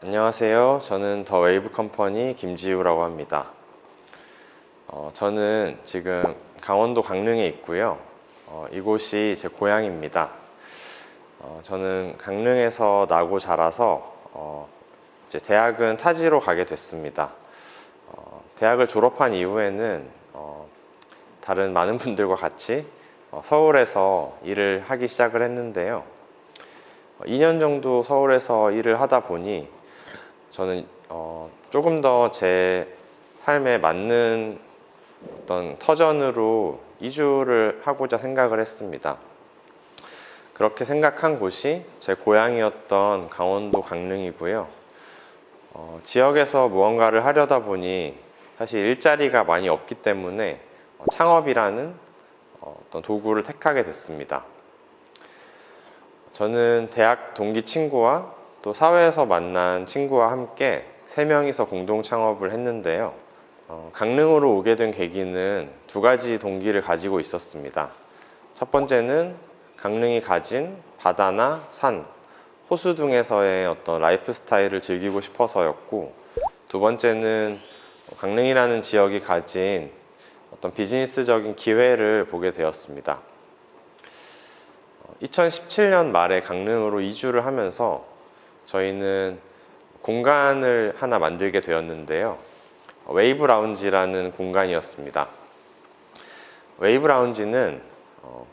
안녕하세요. 저는 더 웨이브 컴퍼니 김지우라고 합니다. 저는 지금 강원도 강릉에 있고요. 이곳이 제 고향입니다. 저는 강릉에서 나고 자라서 이제 대학은 타지로 가게 됐습니다. 대학을 졸업한 이후에는 다른 많은 분들과 같이 서울에서 일을 하기 시작을 했는데요. 2년 정도 서울에서 일을 하다 보니 저는 조금 더 제 삶에 맞는 어떤 터전으로 이주를 하고자 생각을 했습니다. 그렇게 생각한 곳이 제 고향이었던 강원도 강릉이고요. 지역에서 무언가를 하려다 보니 사실 일자리가 많이 없기 때문에 창업이라는 어떤 도구를 택하게 됐습니다. 저는 대학 동기 친구와 또 사회에서 만난 친구와 함께 3명이서 공동 창업을 했는데요. 강릉으로 오게 된 계기는 2가지 동기를 가지고 있었습니다. 첫 번째는 강릉이 가진 바다나 산, 호수 등에서의 어떤 라이프 스타일을 즐기고 싶어서였고, 두 번째는 강릉이라는 지역이 가진 어떤 비즈니스적인 기회를 보게 되었습니다. 2017년 말에 강릉으로 이주를 하면서 저희는 공간을 하나 만들게 되었는데요. 웨이브 라운지라는 공간이었습니다. 웨이브 라운지는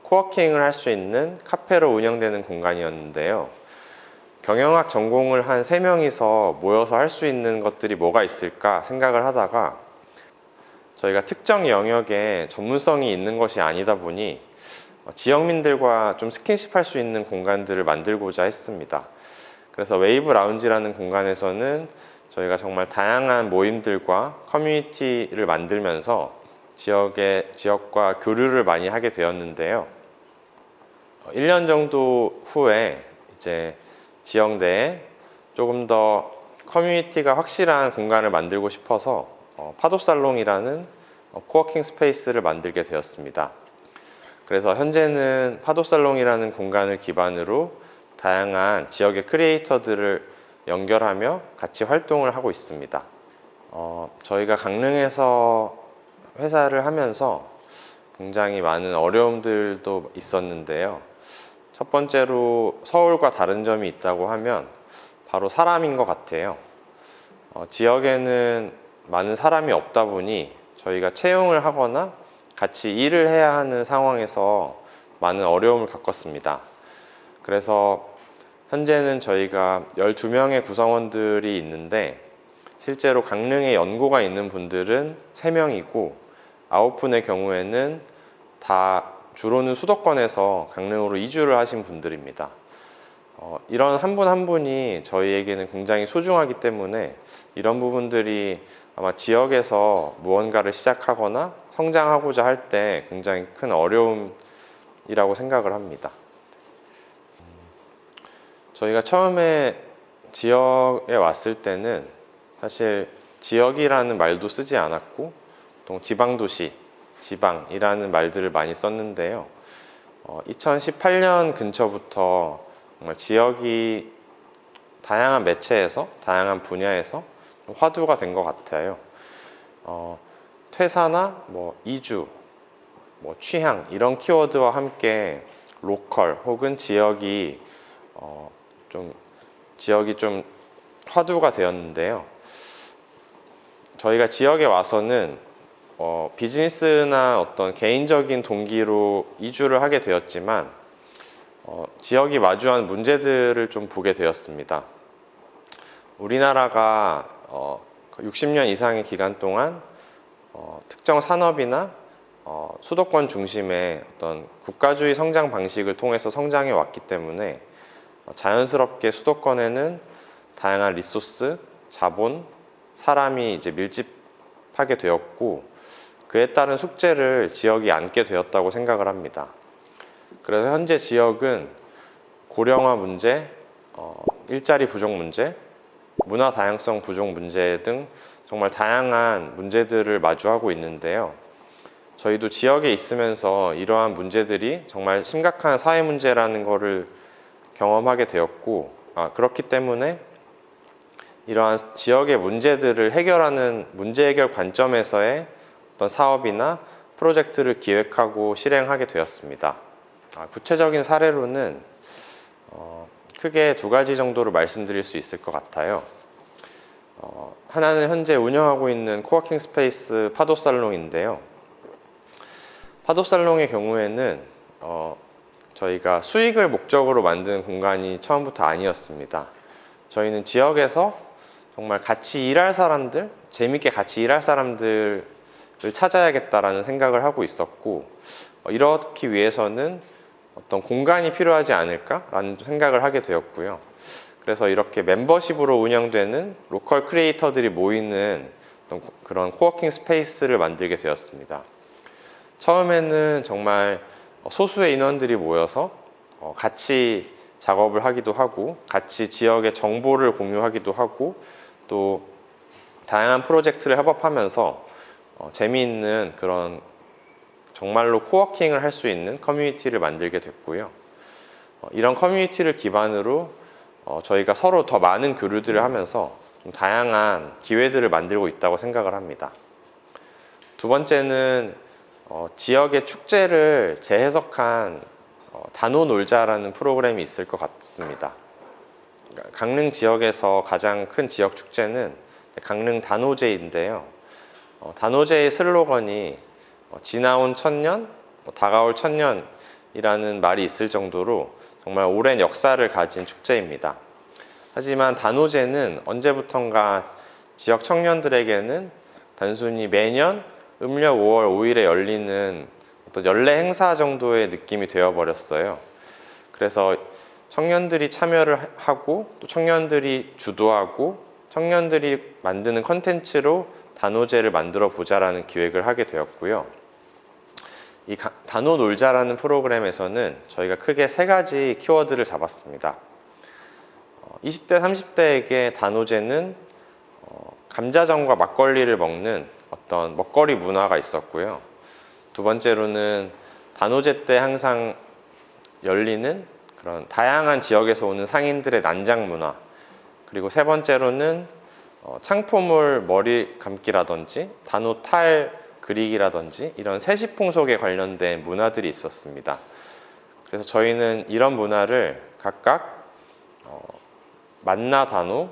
코워킹을 할 수 있는 카페로 운영되는 공간이었는데요. 경영학 전공을 한 3명이서 모여서 할 수 있는 것들이 뭐가 있을까 생각을 하다가 저희가 특정 영역에 전문성이 있는 것이 아니다 보니 지역민들과 좀 스킨십 할 수 있는 공간들을 만들고자 했습니다. 그래서 웨이브 라운지라는 공간에서는 저희가 정말 다양한 모임들과 커뮤니티를 만들면서 지역과 교류를 많이 하게 되었는데요. 1년 정도 후에 이제 지역 내에 조금 더 커뮤니티가 확실한 공간을 만들고 싶어서 파도살롱이라는 코워킹 스페이스를 만들게 되었습니다. 그래서 현재는 파도살롱이라는 공간을 기반으로 다양한 지역의 크리에이터들을 연결하며 같이 활동을 하고 있습니다. 저희가 강릉에서 회사를 하면서 굉장히 많은 어려움들도 있었는데요. 첫 번째로 서울과 다른 점이 있다고 하면 바로 사람인 것 같아요. 지역에는 많은 사람이 없다 보니 저희가 채용을 하거나 같이 일을 해야 하는 상황에서 많은 어려움을 겪었습니다. 그래서 현재는 저희가 12명의 구성원들이 있는데 실제로 강릉에 연고가 있는 분들은 3명이고 9분의 경우에는 다 주로는 수도권에서 강릉으로 이주를 하신 분들입니다. 이런 한 분 한 분이 저희에게는 굉장히 소중하기 때문에 이런 부분들이 아마 지역에서 무언가를 시작하거나 성장하고자 할 때 굉장히 큰 어려움이라고 생각을 합니다. 저희가 처음에 지역에 왔을 때는 사실 지역이라는 말도 쓰지 않았고 또 지방도시, 지방이라는 말들을 많이 썼는데요. 2018년 근처부터 정말 지역이 다양한 매체에서 다양한 분야에서 화두가 된 것 같아요. 퇴사나 이주, 취향 이런 키워드와 함께 로컬 혹은 지역이 좀 화두가 되었는데요. 저희가 지역에 와서는 비즈니스나 어떤 개인적인 동기로 이주를 하게 되었지만 지역이 마주한 문제들을 좀 보게 되었습니다. 우리나라가 60년 이상의 기간 동안 특정 산업이나 수도권 중심의 어떤 국가주의 성장 방식을 통해서 성장해 왔기 때문에 자연스럽게 수도권에는 다양한 리소스, 자본, 사람이 이제 밀집하게 되었고 그에 따른 숙제를 지역이 안게 되었다고 생각을 합니다. 그래서 현재 지역은 고령화 문제, 일자리 부족 문제, 문화 다양성 부족 문제 등 정말 다양한 문제들을 마주하고 있는데요. 저희도 지역에 있으면서 이러한 문제들이 정말 심각한 사회 문제라는 것을 경험하게 되었고 그렇기 때문에 이러한 지역의 문제들을 해결하는 문제 해결 관점에서의 어떤 사업이나 프로젝트를 기획하고 실행하게 되었습니다. 구체적인 사례로는 크게 두 가지 정도로 말씀드릴 수 있을 것 같아요. 하나는 현재 운영하고 있는 코워킹 스페이스 파도살롱인데요. 파도살롱의 경우에는 저희가 수익을 목적으로 만든 공간이 처음부터 아니었습니다. 저희는 지역에서 정말 같이 일할 사람들, 재밌게 같이 일할 사람들을 찾아야겠다라는 생각을 하고 있었고, 이렇기 위해서는 어떤 공간이 필요하지 않을까라는 생각을 하게 되었고요. 그래서 이렇게 멤버십으로 운영되는 로컬 크리에이터들이 모이는 그런 코워킹 스페이스를 만들게 되었습니다. 처음에는 정말 소수의 인원들이 모여서 같이 작업을 하기도 하고, 같이 지역의 정보를 공유하기도 하고, 또 다양한 프로젝트를 협업하면서 재미있는 그런 정말로 코워킹을 할 수 있는 커뮤니티를 만들게 됐고요. 이런 커뮤니티를 기반으로 저희가 서로 더 많은 교류들을 하면서 좀 다양한 기회들을 만들고 있다고 생각을 합니다. 두 번째는 지역의 축제를 재해석한 단오 놀자라는 프로그램이 있을 것 같습니다. 강릉 지역에서 가장 큰 지역 축제는 강릉 단오제인데요. 단오제의 슬로건이 지나온 천년, 다가올 천년이라는 말이 있을 정도로 정말 오랜 역사를 가진 축제입니다. 하지만 단오제는 언제부턴가 지역 청년들에게는 단순히 매년 음력 5월 5일에 열리는 어떤 연례 행사 정도의 느낌이 되어버렸어요. 그래서 청년들이 참여를 하고, 또 청년들이 주도하고, 청년들이 만드는 컨텐츠로 단오제를 만들어 보자라는 기획을 하게 되었고요. 이 단오 놀자라는 프로그램에서는 저희가 크게 세 가지 키워드를 잡았습니다. 20대, 30대에게 단오제는 감자전과 막걸리를 먹는 어떤 먹거리 문화가 있었고요. 두 번째로는 단오제 때 항상 열리는 그런 다양한 지역에서 오는 상인들의 난장 문화, 그리고 세 번째로는 창포물 머리 감기라든지 단오 탈 그리기라든지 이런 세시풍속에 관련된 문화들이 있었습니다. 그래서 저희는 이런 문화를 각각 만나 단오,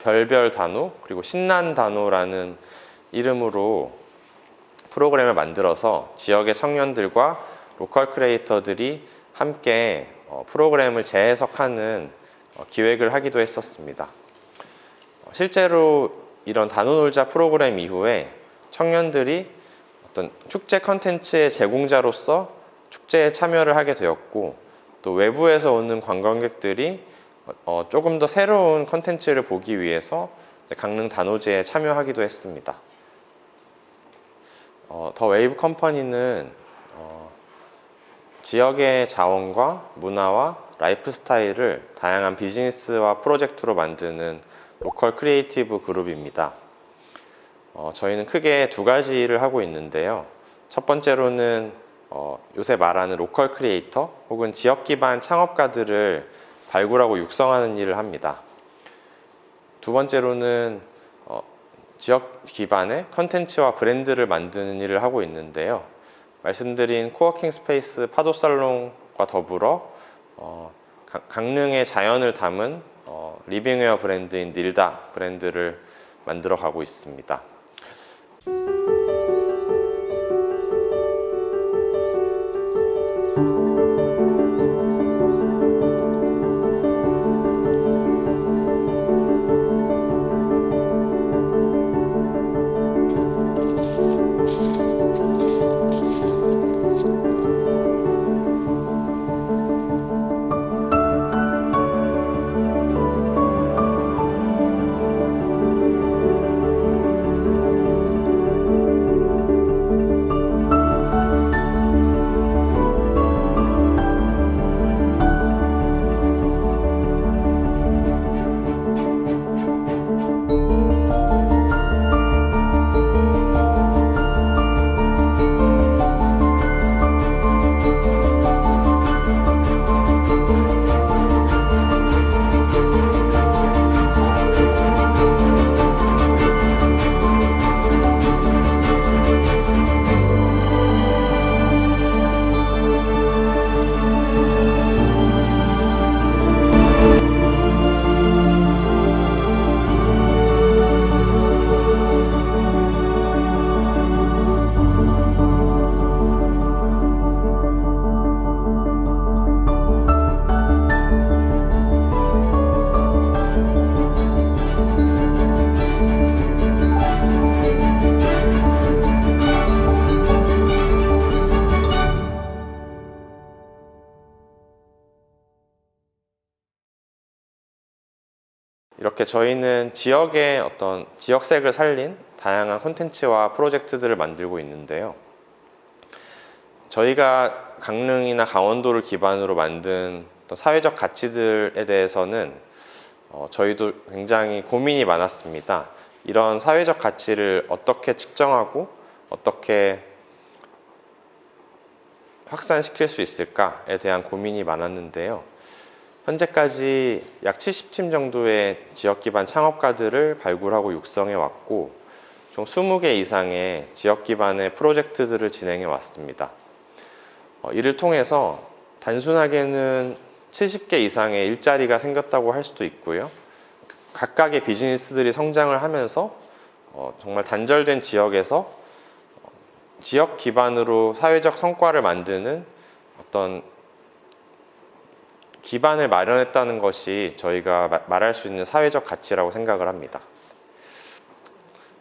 별별 단오, 그리고 신난 단오라는 이름으로 프로그램을 만들어서 지역의 청년들과 로컬 크리에이터들이 함께 프로그램을 재해석하는 기획을 하기도 했었습니다. 실제로 이런 단오놀자 프로그램 이후에 청년들이 어떤 축제 컨텐츠의 제공자로서 축제에 참여를 하게 되었고, 또 외부에서 오는 관광객들이 조금 더 새로운 컨텐츠를 보기 위해서 강릉 단오제에 참여하기도 했습니다. 더 웨이브 컴퍼니는 지역의 자원과 문화와 라이프 스타일을 다양한 비즈니스와 프로젝트로 만드는 로컬 크리에이티브 그룹입니다. 저희는 크게 두 가지를 하고 있는데요. 첫 번째로는 요새 말하는 로컬 크리에이터 혹은 지역 기반 창업가들을 발굴하고 육성하는 일을 합니다. 두 번째로는 지역 기반의 컨텐츠와 브랜드를 만드는 일을 하고 있는데요. 말씀드린 코워킹 스페이스 파도살롱과 더불어 강릉의 자연을 담은 리빙웨어 브랜드인 닐다 브랜드를 만들어 가고 있습니다. 이렇게 저희는 지역의 어떤 지역색을 살린 다양한 콘텐츠와 프로젝트들을 만들고 있는데요. 저희가 강릉이나 강원도를 기반으로 만든 어떤 사회적 가치들에 대해서는 저희도 굉장히 고민이 많았습니다. 이런 사회적 가치를 어떻게 측정하고 어떻게 확산시킬 수 있을까에 대한 고민이 많았는데요. 현재까지 약 70팀 정도의 지역 기반 창업가들을 발굴하고 육성해 왔고 총 20개 이상의 지역 기반의 프로젝트들을 진행해 왔습니다. 이를 통해서 단순하게는 70개 이상의 일자리가 생겼다고 할 수도 있고요. 각각의 비즈니스들이 성장을 하면서 정말 단절된 지역에서 지역 기반으로 사회적 성과를 만드는 어떤 기반을 마련했다는 것이 저희가 말할 수 있는 사회적 가치라고 생각을 합니다.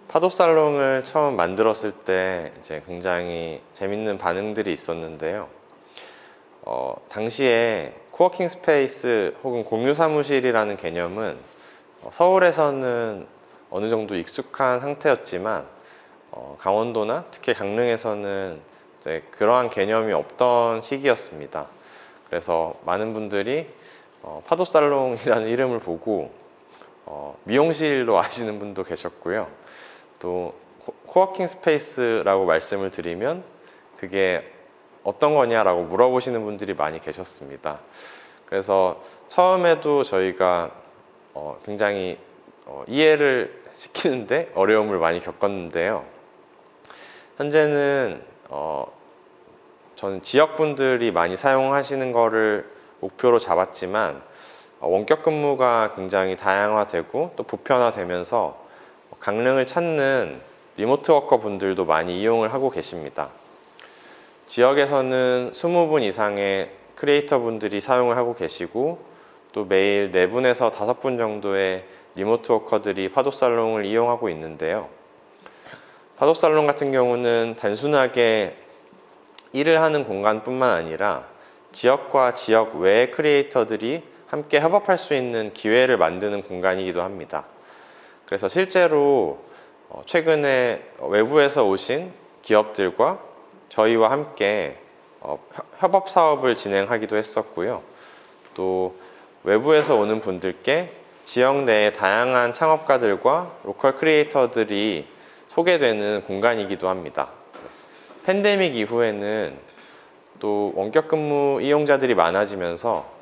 파도살롱을 처음 만들었을 때 이제 굉장히 재밌는 반응들이 있었는데요. 당시에 코워킹 스페이스 혹은 공유 사무실이라는 개념은 서울에서는 어느 정도 익숙한 상태였지만 강원도나 특히 강릉에서는 이제 그러한 개념이 없던 시기였습니다. 그래서 많은 분들이 파도살롱이라는 이름을 보고 미용실로 아시는 분도 계셨고요. 또 코워킹 스페이스라고 말씀을 드리면 그게 어떤 거냐라고 물어보시는 분들이 많이 계셨습니다. 그래서 처음에도 저희가 굉장히 이해를 시키는데 어려움을 많이 겪었는데요. 현재는 저는 지역분들이 많이 사용하시는 거를 목표로 잡았지만 원격 근무가 굉장히 다양화되고 또 보편화되면서 강릉을 찾는 리모트 워커 분들도 많이 이용을 하고 계십니다. 지역에서는 20분 이상의 크리에이터 분들이 사용을 하고 계시고 또 매일 4분에서 5분 정도의 리모트 워커들이 파도살롱을 이용하고 있는데요. 파도살롱 같은 경우는 단순하게 일을 하는 공간뿐만 아니라 지역과 지역 외의 크리에이터들이 함께 협업할 수 있는 기회를 만드는 공간이기도 합니다. 그래서 실제로 최근에 외부에서 오신 기업들과 저희와 함께 협업 사업을 진행하기도 했었고요. 또 외부에서 오는 분들께 지역 내의 다양한 창업가들과 로컬 크리에이터들이 소개되는 공간이기도 합니다. 팬데믹 이후에는 또 원격 근무 이용자들이 많아지면서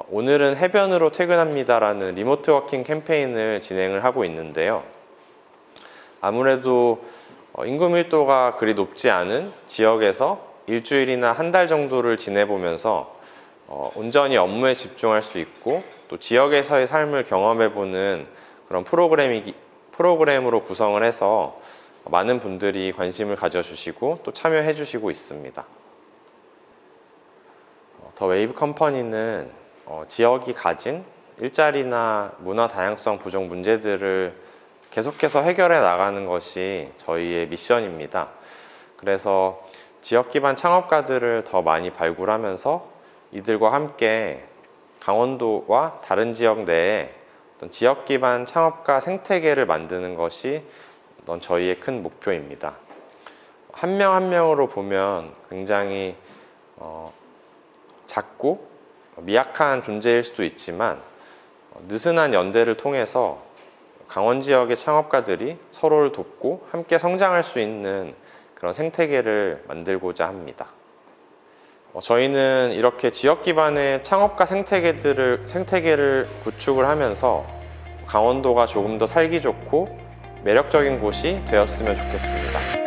오늘은 해변으로 퇴근합니다라는 리모트 워킹 캠페인을 진행을 하고 있는데요. 아무래도 인구 밀도가 그리 높지 않은 지역에서 일주일이나 한 달 정도를 지내보면서 온전히 업무에 집중할 수 있고 또 지역에서의 삶을 경험해보는 그런 프로그램으로 구성을 해서 많은 분들이 관심을 가져주시고 또 참여해 주시고 있습니다. 더 웨이브 컴퍼니는 지역이 가진 일자리나 문화 다양성 부족 문제들을 계속해서 해결해 나가는 것이 저희의 미션입니다. 그래서 지역 기반 창업가들을 더 많이 발굴하면서 이들과 함께 강원도와 다른 지역 내에 어떤 지역 기반 창업가 생태계를 만드는 것이 저희의 큰 목표입니다. 한 명 한 명으로 보면 굉장히 작고 미약한 존재일 수도 있지만 느슨한 연대를 통해서 강원 지역의 창업가들이 서로를 돕고 함께 성장할 수 있는 그런 생태계를 만들고자 합니다. 저희는 이렇게 지역 기반의 창업가 생태계를 구축을 하면서 강원도가 조금 더 살기 좋고 매력적인 곳이 되었으면 좋겠습니다.